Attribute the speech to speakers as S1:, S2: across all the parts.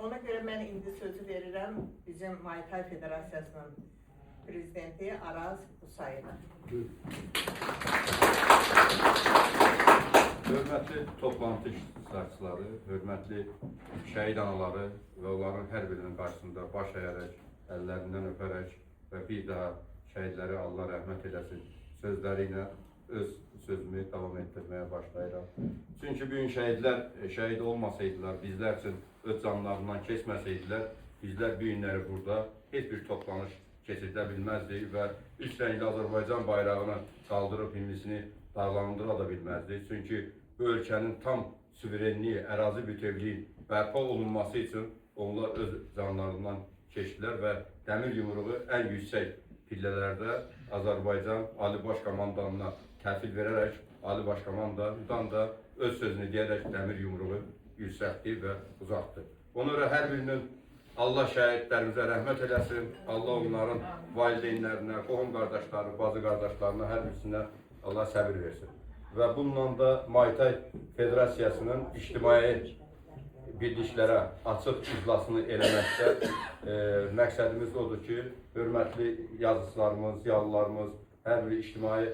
S1: Ona görə mən indi sözü verirəm bizim Muay Thai Federasiyasının prezidenti Araz Hüsayevə.
S2: Hörmətli toplantı iştirakçıları, hörmətli şəhid anaları və onların hər birinin qarşısında baş əyərək, əllərindən öpərək və bir daha şəhidləri Allah rəhmət eləsin sözləri ilə öz sözümü davam etdirməyə başlayıram. Çünki bugün şəhidlər şəhid olmasaydılar, bizlər üçün öz canlarından keçməsəydilər, bizlər bu günləri burada heç bir toplanış keçirdə bilməzdik və üç rəngli Azərbaycan bayrağını qaldırıb himnisini dalgalandıra da bilməzdik. Çünki bu ölkənin tam suverenliyi, ərazi bütövlüyü bərpa olunması üçün onlar öz canlarından keçdilər və dəmir yumruğu ən yüksək pillələrdə Azərbaycan Ali Baş Komandanına təhvil verərək Ali Baş Komandandan da öz sözünü deyərək dəmir yumruğu yüksəltdi və uzatdı. Ona görə hər birinin Allah şəhidlərimizə rəhmət eləsin, Allah onların valideynlərinə, qohum qardaşları, bacı qardaşlarına hər birisinə Allah səbir versin. Və bununla da Muay Thai Federasiyasının ictimai birliklərə açıq iclasını eləməkdə məqsədimiz odur ki, hörmətli yazıçılarımız, ziyalılarımız, hər bir ictimai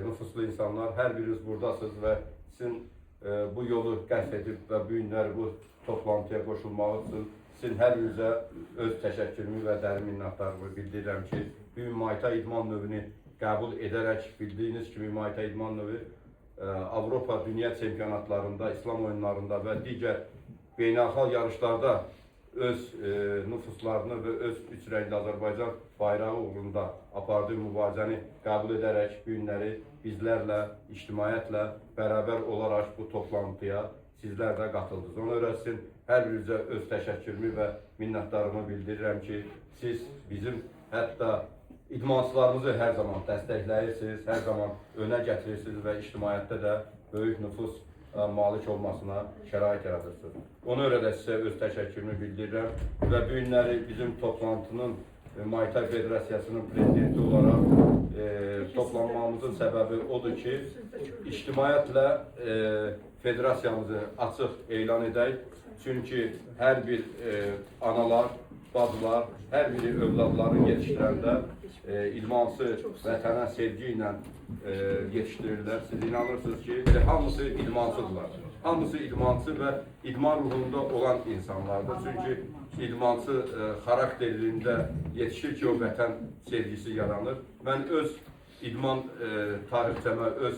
S2: nüfuslu insanlar, hər biriniz buradasınız və sizin bu yolu qəsd edib və bu günləri bu toplantıya qoşulmaq üçün sizin hər birinizə öz təşəkkürümü və dərin minnətdarlığımı bildirirəm ki, bu Muay Thai idman növünü qəbul edərək bildiyiniz kimi Muay Thai idman növü Avropa dünya çempionatlarında, İslam oyunlarında və digər beynəlxalq yarışlarda öz nüfuslarını və öz üç rəngli Azərbaycan bayrağı uğrunda apardığı mübarizəni qəbul edərək bu günləri bizlərlə, ictimaiyyətlə bərabər olaraq bu toplantıya sizlər də qatıldınız. Ona görə sizin hər birinizə öz təşəkkürümü və minnətdarlığımı bildirirəm ki, siz bizim hətta idmançılarımızı hər zaman dəstəkləyirsiniz, hər zaman önə gətirirsiniz və ictimaiyyətdə də böyük nüfus malik olmasına şərait yaradırsınız. Ona görə də sizə öz təşəkkürümü bildirirəm və bu günləri bizim toplantının Muay Thai Federasiyasının prezidenti olaraq toplanmamızın səbəbi odur ki, ictimaiyyətlə federasiyamızı açıq elan edək. Çünki hər bir analar, bacılar, hər biri övladlarını yetişdirəndə idmançı vətənə sevgi ilə yetişdirirlər. Siz inanırsınız ki, hamısı idmançıdırlar. Hamısı idmançı və idman ruhunda olan insanlardır. Çünki idmançı xarakterində yetişir ki, o vətən sevgisi yaranır. Mən öz idman tarixçəmə, öz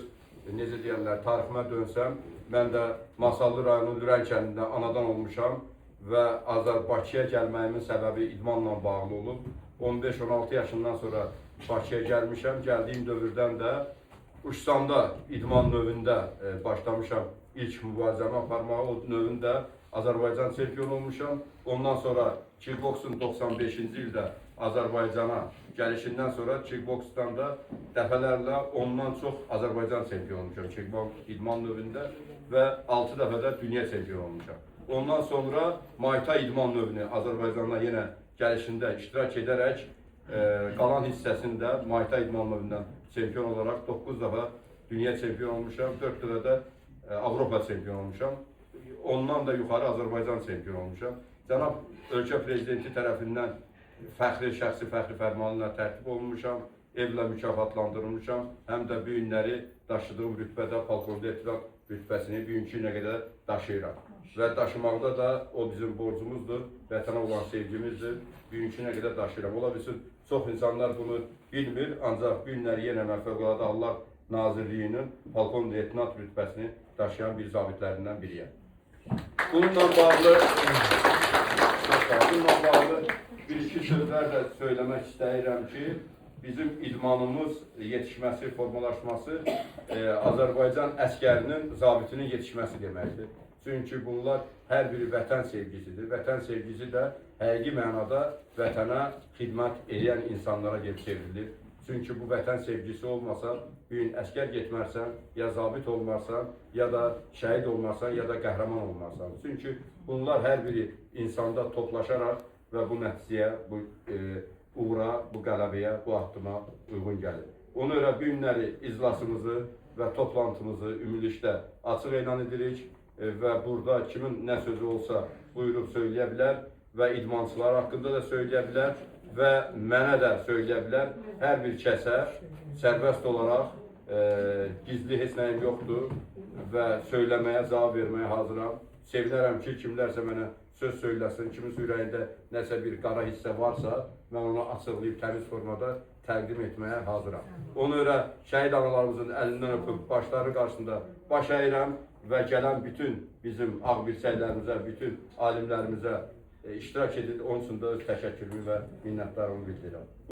S2: necə deyərlər, tariximə dönsəm, mən də Masallı rayonunun Lürən kəndində anadan olmuşam və Bakıya gəlməyimin səbəbi idmanla bağlı olub. 15-16 yaşından sonra Bakıya gəlmişəm. Gəldiyim dövrdən də Uşsanda idman növündə başlamışam ilk mübarizəmi aparmağa. O növündə Azərbaycan çempionu olmuşam. Ondan sonra kickboksun 95-ci ildə Azərbaycana gəlişindən sonra kickboksdan da dəfələrlə ondan çox Azərbaycan çempionu olmuşam kickboks idman növündə və 6 dəfə də dünya çempionu olmuşam. Ondan sonra Muay Thai idman növünü Azərbaycana yenə gəlişində iştirak edərək qalan hissəsində Muay Thai idman növündən çempion olaraq 9 dəfə dünya çempionu olmuşam, 4 dəfə də Avropa çempionu olmuşam. Ondan da yuxarı Azərbaycan çempionu olmuşam. Cənab ölkə prezidenti tərəfindən fəxri, şəxsi fəxri fərmanı ilə tərtib olunmuşam, evlə mükafatlandırılmışam. Həm də bu günləri daşıdığım rütbədə polkovnik rütbəsini bugünkü günə qədər daşıyıram. Və daşımaqda da o bizim borcumuzdur, vətənə olan sevgimizdir. Bugünkü günə qədər daşıyıram. Ola bilsin, çox insanlar bunu bilmir, ancaq bu günləri yenə mən Fövqəladə Hallar Nazirliyinin polkovnik rütbəsini daşıyan bir zabitlərindən biriyəm. Bununla bağlı bir-iki sözlər də söyləmək istəyirəm ki, bizim idmanımız yetişməsi, formalaşması Azərbaycan əskərinin, zabitinin yetişməsi deməkdir. Çünki bunlar hər biri vətən sevgisidir. Vətən sevgisi də həqiqi mənada vətənə xidmət edən insanlara gelib çevrilir. Çünki bu vətən sevgisi olmasa, bir gün əskər getmərsən, ya zabit olmarsan, ya da şəhid olmarsan, ya da qəhrəman olmarsan. Çünki bunlar hər biri insanda toplaşaraq və bu nəticəyə, bu uğra, bu qələbəyə, bu addıma uyğun gəlir. Ona görə bu günləri iclasımızı və toplantımızı ümumilikdə açıq elan edirik və burada kimin nə sözü olsa buyurub söyləyə bilər və idmançılar haqqında da söyləyə bilər və mənə də söyləyə bilər. Hər bir kəsə sərbəst olaraq gizli heç nəyim yoxdur və söyləməyə, cavab verməyə hazıram. Sevinərəm ki, kimlərsə mənə söz söyləsin, kimin ürəyində nəsə bir qara hissə varsa, mən onu açıqlayıb təmiz formada təqdim etməyə hazıram. Ona görə şəhid analarımızın əlindən öpüb başları qarşısında baş əyirəm və gələn bütün bizim ağbirçəklərimizə, bütün alimlərimizə iştirak edib, onun üçün də öz təşəkkürümü və minnətdarımı bildirirəm.